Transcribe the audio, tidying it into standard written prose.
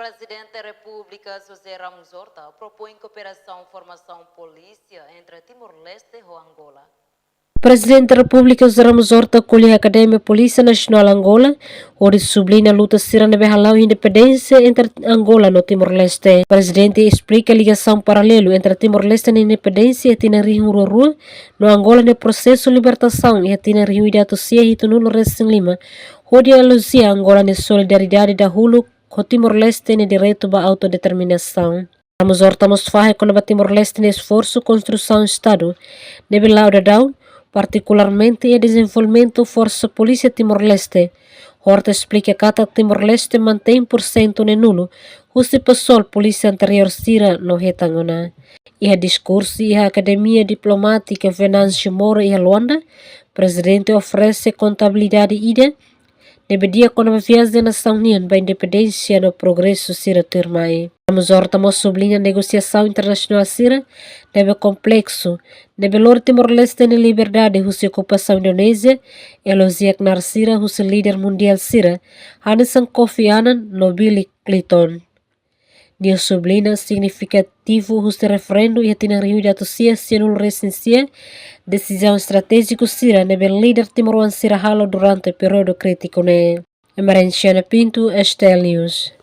Prezidente da Republika, José Ramos Horta, propõe Koperasaun Formasaun Polisia entre Timor, Leste e Angola. Prezidente da Republika, José Ramos Horta, colhe a Academia Polícia Nacional Angola, onde sublinha a luta sira na berralau e independência entre Angola e Timor-Leste. O presidente explica a ligação paralela entre Timor-Leste e independência e Tina Rio Rua, no Angola no processo de libertação e Tina Rio e Atosia e Tunulo Recém Lima, onde alusia Angola na solidariedade da Hulu com Timor-Leste no direito à autodeterminação. Ramos Horta mostra que o Timor-Leste no esforço construção Estado, nebe lauda particularmente o desenvolvimento força polícia Timor-Leste. Horta explica que cada Timor-Leste mantém % no nulo, o se passou a polícia anterior sira no retangona. E a discurso e a academia diplomática Venâncio Timor e a Luanda, presidente oferece contabilidade ida, deveria com a viagem da Nação Unida para a independência no progresso sira termai. Ramos Horta sublinha a negociação internacional sira, deve complexo, deve lor Timor-Leste na liberdade, a ocupação indonésia, elogia que na sira, o líder mundial sira, Hanesan Kofi Annan, Nobili Clinton. Dia sublinha significativo o referendo e a tina Rio de Atosia, sendo recensia, decisão estratégica sira, nebe líder timoruan sira halo durante o período crítico, né? Emerenciana Pinto, STL News.